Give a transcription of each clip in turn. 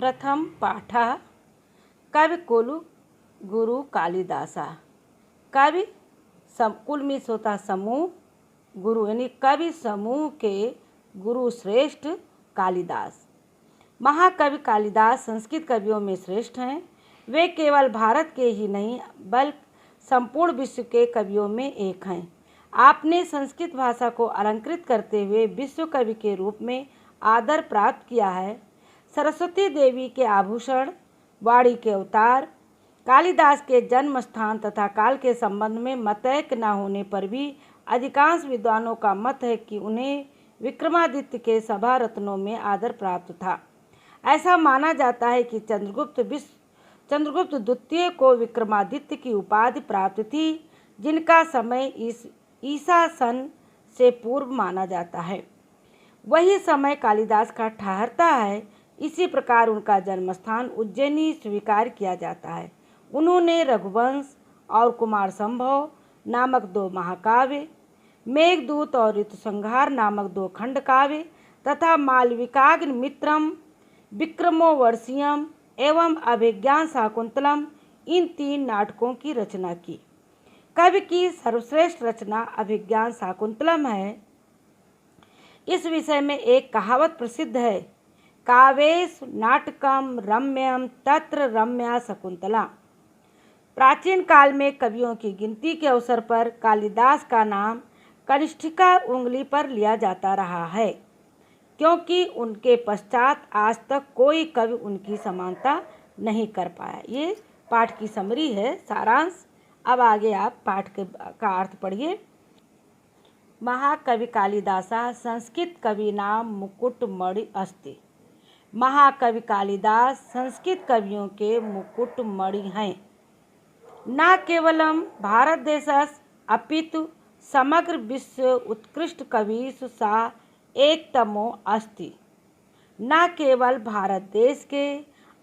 प्रथम पाठः कविकुल गुरु कालिदासा। कवि कुल मीन्स होता है समूह, गुरु यानी कवि समूह के गुरु श्रेष्ठ कालिदास। महाकवि कालिदास संस्कृत कवियों में श्रेष्ठ हैं। वे केवल भारत के ही नहीं बल्कि संपूर्ण विश्व के कवियों में एक हैं। आपने संस्कृत भाषा को अलंकृत करते हुए विश्व कवि के रूप में आदर प्राप्त किया है। सरस्वती देवी के आभूषण, वाणी के अवतार, कालिदास के जन्म स्थान तथा काल के संबंध में मतैक्य न होने पर भी अधिकांश विद्वानों का मत है कि उन्हें विक्रमादित्य के सभा रत्नों में आदर प्राप्त था। ऐसा माना जाता है कि चंद्रगुप्त द्वितीय को विक्रमादित्य की उपाधि प्राप्त थी, जिनका समय ईसा सन से पूर्व माना जाता है। वही समय कालिदास का ठहरता है। इसी प्रकार उनका जन्मस्थान उज्जैनी स्वीकार किया जाता है। उन्होंने रघुवंश और कुमार संभव नामक 2 महाकाव्य, मेघदूत और ऋतुसंहार नामक 2 खंड काव्य तथा मालविकाग्निमित्रम, विक्रमोर्वशीयम एवं अभिज्ञान शाकुंतलम इन 3 नाटकों की रचना की। कवि की सर्वश्रेष्ठ रचना अभिज्ञान शाकुंतलम है। इस विषय में एक कहावत प्रसिद्ध है, काव्येश नाटकम रम्यम तत्र रम्या शकुंतला। प्राचीन काल में कवियों की गिनती के अवसर पर कालिदास का नाम कनिष्ठिका उंगली पर लिया जाता रहा है, क्योंकि उनके पश्चात आज तक कोई कवि उनकी समानता नहीं कर पाया। ये पाठ की समरी है, सारांश। अब आगे आप पाठ का अर्थ पढ़िए। महाकवि कालिदासा संस्कृत कवीनाम मुकुटमणि अस्ति। महाकवि कालिदास संस्कृत कवियों के मुकुटमणि हैं। न केवलम भारत देशस् अपितु समग्र विश्व उत्कृष्ट कविषु सा एकतमो अस्ति। न केवल भारत देश के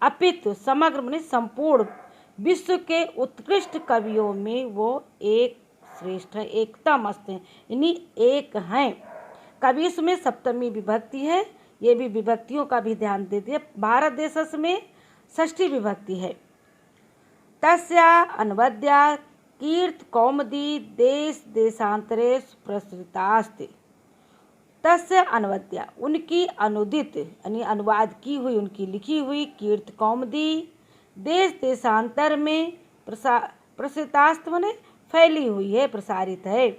अपितु समग्र माने संपूर्ण विश्व के उत्कृष्ट कवियों में वो एक श्रेष्ठ है, एकतम अस्ति यानी एक हैं। कविश में सप्तमी विभक्ति है, ये भी विभक्तियों का भी ध्यान देती है। भारत देशस् में षष्ठी विभक्ति है। तस्या अनवद्या कीर्त कौमुदी देश देशांतरेषु प्रसृतास्ति। तस्य अनवद्या उनकी अनुदित यानी अनुवाद की हुई, उनकी लिखी हुई कीर्त कौमुदी देश देशांतर में प्रसृतास्त माने फैली हुई है, प्रसारित है।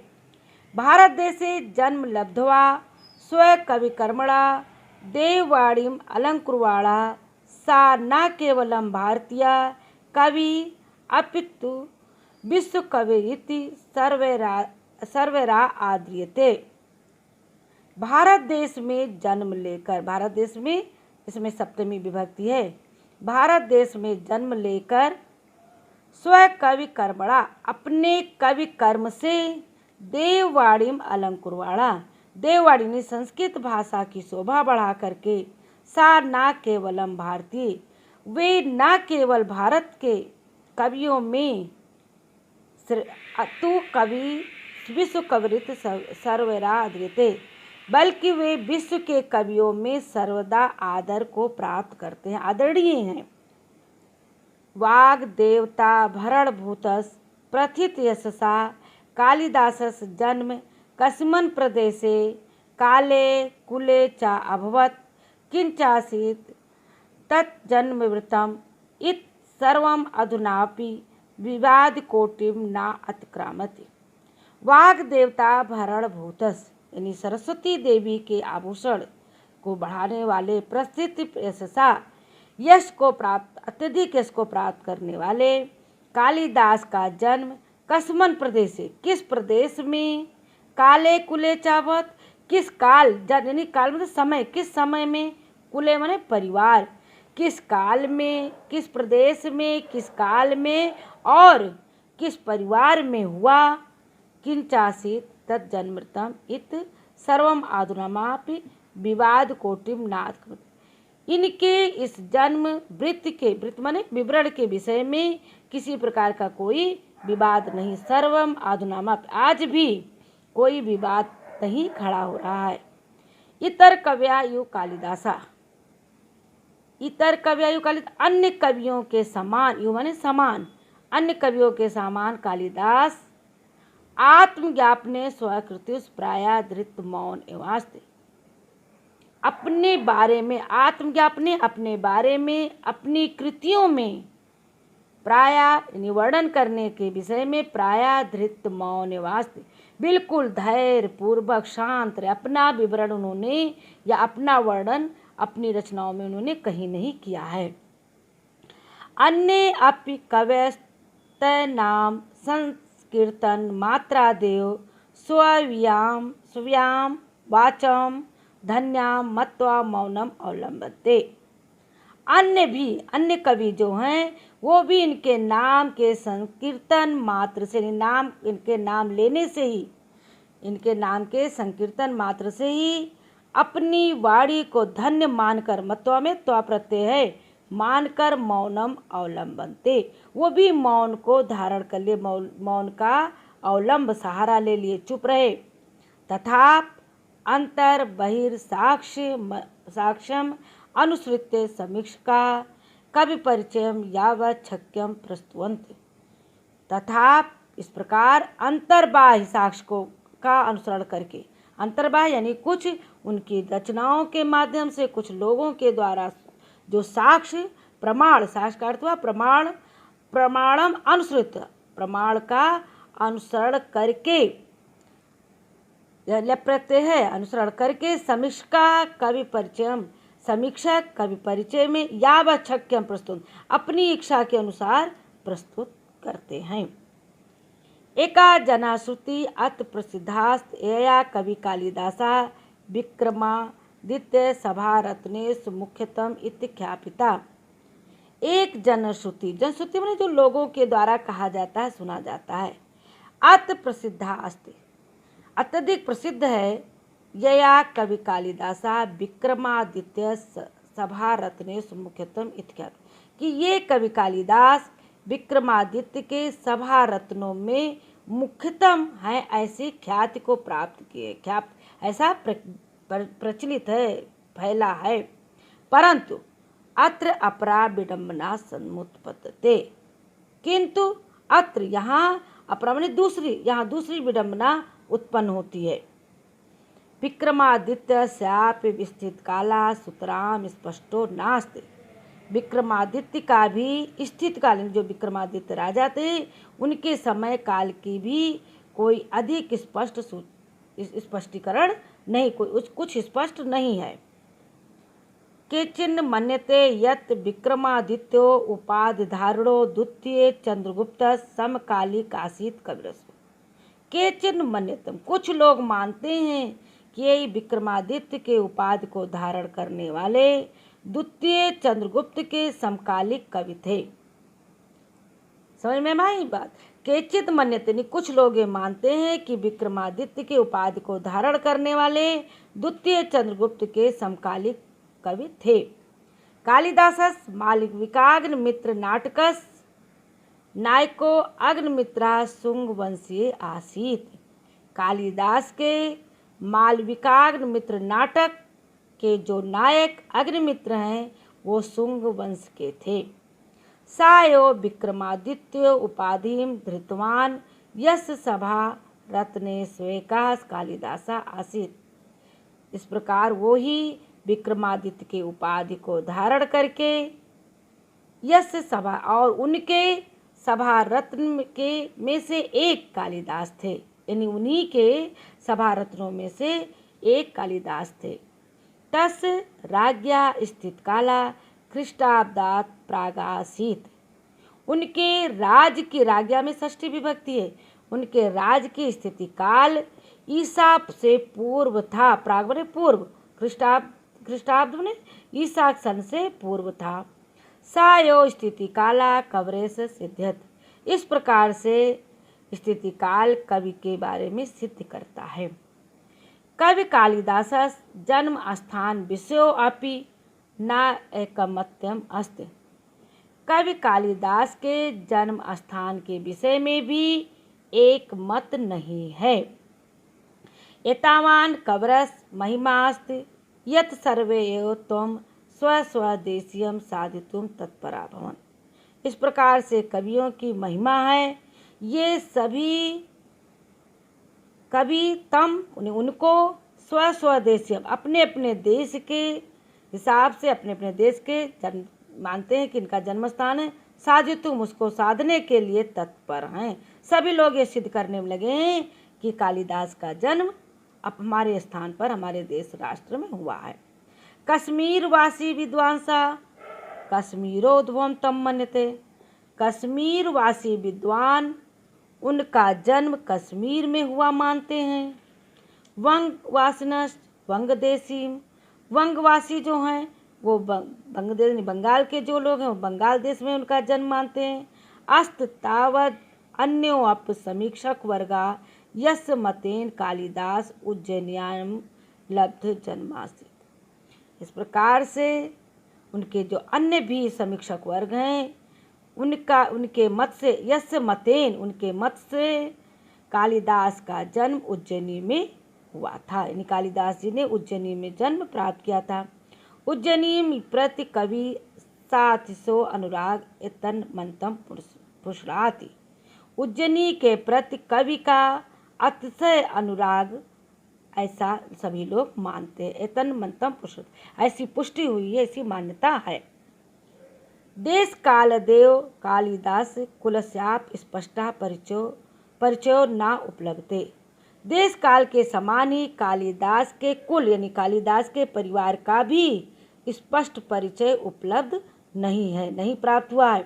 भारत देशे जन्म लब्ध्वा स्व कवि कर्मणा देववाणीम अलंकुर्वाणा सा न केवलम भारतीय कवि अपितु विश्व कविरिति सर्वैरा आद्रियते। भारत देश में जन्म लेकर, भारत देश में इसमें सप्तमी विभक्ति है, भारत देश में जन्म लेकर स्व कवि कर्मणा अपने कवि कर्म से देववाणीम अलंकुर्वाणा देववाणी ने संस्कृत भाषा की शोभा बढ़ा करके सा न केवलम भारतीय वे न केवल भारत के कवियों में तु कवि विश्व कविरित सर्वैरा आद्रियते बल्कि वे विश्व के कवियों में सर्वदा आदर को प्राप्त करते हैं, आदरणीय हैं। वाग देवता भरण भूतस प्रथित यशसा कालिदासस जन्म कस्मिन् प्रदेशे काले कुले च अभवत् किंचासीत् तज्जन्मवृत्तम् इत सर्वम् अधुनापि विवाद कोटिम न अतिक्रामति। वाग देवता भरण भूतस यानी सरस्वती देवी के आभूषण को बढ़ाने वाले प्रसिद्ध यशसा यश को प्राप्त अत्यधिक यश को प्राप्त करने वाले कालिदास का जन्म कस्मिन् प्रदेश से किस प्रदेश में, काले कुले चावत किस काल यानी काल मतलब समय, किस समय में, कुले माने परिवार, किस काल में, किस प्रदेश में, किस काल में और किस परिवार में हुआ। किंचासीत तज्जन्मृतम इत सर्वम आधुनामापि विवाद कोटिम नाथ। इनके इस जन्म वृत्त के, वृत्त माने विवरण के विषय में किसी प्रकार का कोई विवाद नहीं। सर्वम आधुनामा आज भी कोई विवाद नहीं खड़ा हो रहा है। इतर कव्या यु कालिदासा इतर कवियायु कालिदास, अन्य कवियों के समान, यु माने समान, अन्य कवियों के समान कालिदास आत्मज्ञापने स्वकृत्युष प्राया धृत मौन एवास्ते। अपने बारे में आत्मज्ञापने, अपने बारे में, अपनी कृतियों में प्राय वर्णन करने के विषय में प्राय धृत मौन वास्ते, बिल्कुल धैर्य पूर्वक शांत रहे। अपना विवरण उन्होंने या अपना वर्णन अपनी रचनाओं में उन्होंने कहीं नहीं किया है। अन्य अपि कवयस्त नाम संकीर्तन मात्रादेव स्वव्याम वाचम धन्याम मत्वा मौनम अवलंबते। अन्य कवि जो हैं वो भी इनके नाम के संकीर्तन मात्र से, इनके नाम लेने से ही, इनके नाम के संकीर्तन मात्र से ही अपनी वाणी को धन्य मानकर, मत्वा में त्वा प्रत्यय है, मानकर मौनम अवलंबनते, वो भी मौन को धारण कर लिए, मौन का अवलंब सहारा ले लिए, चुप रहे। तथा अंतर बहिर साक्ष्यम अनुसृत्य समीक्षा कवि परिचयम यावत् शक्यम प्रस्तुवन्ति। तथा इस प्रकार अंतर्बाह्य साक्ष्य को का अनुसरण करके, अंतर्बाह्य यानी कुछ उनकी रचनाओं के माध्यम से, कुछ लोगों के द्वारा जो साक्ष्य प्रमाण, साक्ष्य का अर्थ हुआ प्रमाण, प्रमाणम अनुसृत, प्रमाण का अनुसरण करके, प्रत्यय है अनुसरण करके, समीक्षा कवि परिचयम, समीक्षा कवि परिचय में यावत् शक्यम प्रस्तुत, अपनी इच्छा के अनुसार प्रस्तुत करते हैं। एका जनाश्रुति अत प्रसिद्धास्त एया कवि कालिदासा विक्रमादित्य सभा रत्नेश मुख्यतम इत्याख्यापिता। एक जनश्रुति, जनश्रुति माने जो लोगों के द्वारा कहा जाता है, सुना जाता है। अत प्रसिद्धा अस्ति, अत्यधिक प्रसिद्ध है। यया कवि कालिदासा विक्रमादित्य सभा रत्नेश मुख्यतम इत्याख्यात, कि ये कवि कालिदास विक्रमादित्य के सभा रत्नों में मुख्यतम है, ऐसी ख्याति को प्राप्त किए, ऐसा प्रचलित है, फैला है। परंतु अत्र अपरा विडंबना समुत्पत्ते, किंतु अत्र यहाँ अपरा माने दूसरी, यहाँ दूसरी विडंबना उत्पन्न होती है। विक्रमादित्य स्यापि विस्तृत काला सुतराम स्पष्टो नास्ति। विक्रमादित्य का भी स्थित कालीन, जो विक्रमादित्य राजा थे, उनके समय काल की भी कोई अधिक स्पष्ट स्पष्टीकरण नहीं, कोई कुछ स्पष्ट नहीं है। केचिन मन्यते यत् विक्रमादित्यो उपाधि धारणो द्वितीय चंद्रगुप्त समकालिक आसीत कविरस। केचिन मन्यतम, कुछ लोग मानते हैं कि ये विक्रमादित्य के उपाधि को धारण करने वाले द्वितीय चंद्रगुप्त के समकालिक कवि थे। समझ में आई बात? केचित मन्यते, कुछ लोग ये मानते हैं कि विक्रमादित्य के उपाधि को धारण करने वाले द्वितीय चंद्रगुप्त के समकालिक कवि थे। कालिदासस मालविकाग्निमित्र नाटकस नायको अग्निमित्रा शुंग वंशीय आसीत। कालिदास के मालविकाग्निमित्र नाटक के जो नायक अग्निमित्र हैं वो शुंग वंश के थे। सायो विक्रमादित्य उपाधिम धृतवान यश सभा रत्ने स्वेकास कालिदासा आसीत। इस प्रकार वो ही विक्रमादित्य के उपाधि को धारण करके यश सभा और उनके सभा रत्न के में से एक कालिदास थे, यानी उन्हीं के सभा रत्नों में से एक कालिदास थे। तस राज्ञा स्थित काला ख्रीष्टाब्दात प्रागासीत। उनके राज की, राज्ञा में षष्ठी विभक्ति है, उनके राज की स्थिति काल ईसा से पूर्व था। प्राग बने पूर्व, ख्रीष्टाब्द बने ईसा सन से पूर्व था। सायो स्थिति काला कवरेश सिद्ध्यत। इस प्रकार से स्थिति काल कवि के बारे में सिद्ध करता है। कवि कालिदास जन्म स्थान विषयो अपि न एकमत्यम अस्ति। कवि कालिदास के जन्म स्थान के विषय में भी एक मत नहीं है। एतावान कवरस महिमास्ति यत् सर्वे एव त्वं स्वस्वदेशीयम साधितुम तत्परा भवन। इस प्रकार से कवियों की महिमा है। ये सभी कवि उनको स्वस्वदेशीयम अपने अपने देश के हिसाब से अपने अपने देश के मानते हैं कि इनका जन्म स्थान है। साधितुम उसको साधने के लिए तत्पर हैं। सभी लोग ये सिद्ध करने में लगे हैं कि कालिदास का जन्म अब हमारे स्थान पर हमारे देश राष्ट्र में हुआ है। कश्मीर वासी विद्वांसा कश्मीरोद्भवम तम मन्यते। कश्मीर वासी विद्वान उनका जन्म कश्मीर में हुआ मानते हैं। वंगवासिनश्च वंगदेशी। वंगवासी जो हैं वो बंगाल के जो लोग हैं वो बंगाल देश में उनका जन्म मानते हैं। अस्त तावद अन्योअप समीक्षक वर्गा यस मतेन कालिदास उज्जैन्याम लब्ध जन्मासित। इस प्रकार से उनके जो अन्य भी समीक्षक वर्ग हैं उनके मत से यस मतेन उनके मत से कालिदास का जन्म उज्जैनी में हुआ था। यानी कालिदास जी ने उज्जैनी में जन्म प्राप्त किया था। उज्जैनी प्रति कवि साथिसो अनुराग एतन मंतम पुष्णाति। उज्जैनी के प्रति कवि का अतिशय अनुराग ऐसा सभी लोग मानते हैं। एतन मंतम पुष्ट ऐसी पुष्टि हुई है, ऐसी मान्यता है। देश काल देव कालिदास कुलस्याप स्पष्टा परिचयो न उपलब्धे। देश काल के समान ही कालिदास के कुल यानी कालिदास के परिवार का भी स्पष्ट परिचय उपलब्ध नहीं है, नहीं प्राप्त हुआ है।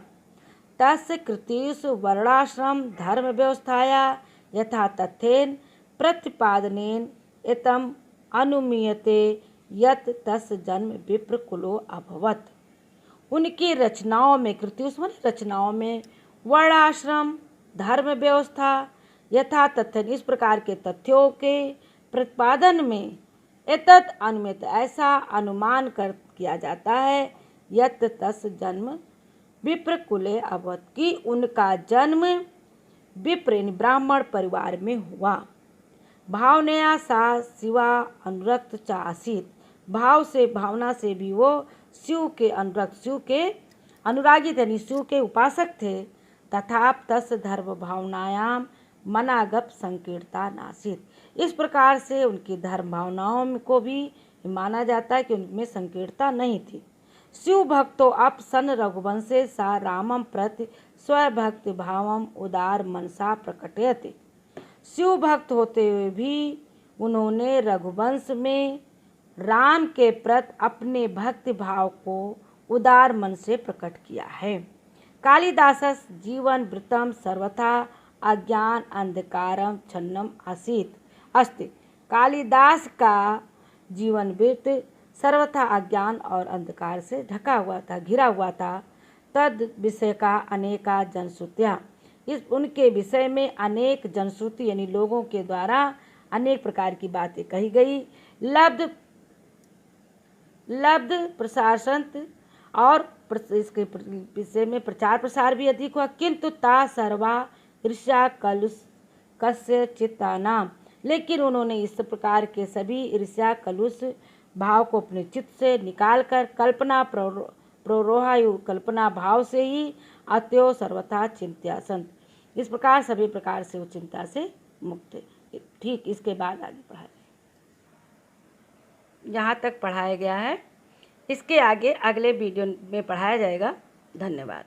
तस्य कृतिषु वर्णाश्रम धर्म व्यवस्थाया यथा तथ्येन प्रतिपादनेन एतम अनुमीयते यत् तस्य जन्म विप्र कुलो अभवत्। उनकी रचनाओं में कृतिषु माने रचनाओं में वर्णाश्रम धर्म व्यवस्था यथा तथ्य इस प्रकार के तथ्यों के प्रतिपादन में एतत् अनुमित ऐसा अनुमान किया जाता है यत् तस् जन्म विप्र कुले अभवत् कि उनका जन्म विप्र ब्राह्मण परिवार में हुआ। भावनया सा शिवा अनुरक्त च आसीत्। भाव से भावना से भी वो शिव के अनुरक्त शिव के अनुरागी थे, शिव के उपासक थे। तथाप तस् धर्म भावनायाम मनागप संकीर्णता नासित। इस प्रकार से उनकी धर्म भावनाओं को भी माना जाता है कि उनमें संकीर्णता नहीं थी। शिव भक्तो अप सन रघुवंशे सा रामम प्रति स्वभक्ति भावम उदार मनसा प्रकटयते। शिव भक्त होते हुए भी उन्होंने रघुवंश में राम के प्रति अपने भक्ति भाव को उदार मन से प्रकट किया है। कालिदासस जीवन वृत्तम सर्वथा अज्ञान अंधकारम छन्नम आसीत अस्ति। कालिदास का जीवन वृत्त सर्वथा अज्ञान और अंधकार से ढका हुआ था, घिरा हुआ था। तद विषय का अनेका जनश्रुतियाँ इस उनके विषय में अनेक जनश्रुति यानी लोगों के द्वारा अनेक प्रकार की बातें कही गई। लब्ध प्रशासन और इसके विषय में प्रचार प्रसार भी अधिक हुआ। किंतु ता सर्वा ईर्ष्या कलुष कस्य चित्तानाम। लेकिन उन्होंने इस प्रकार के सभी ईर्ष्या कलुष भाव को अपने चित्त से निकालकर कल्पना प्रोरोहायु कल्पना भाव से ही अत्यो सर्वथा चिंत्या संत। इस प्रकार सभी प्रकार से वो चिंता से मुक्त। ठीक इसके बाद आगे पढ़ाया यहाँ तक पढ़ाया गया है। इसके आगे अगले वीडियो में पढ़ाया जाएगा। धन्यवाद।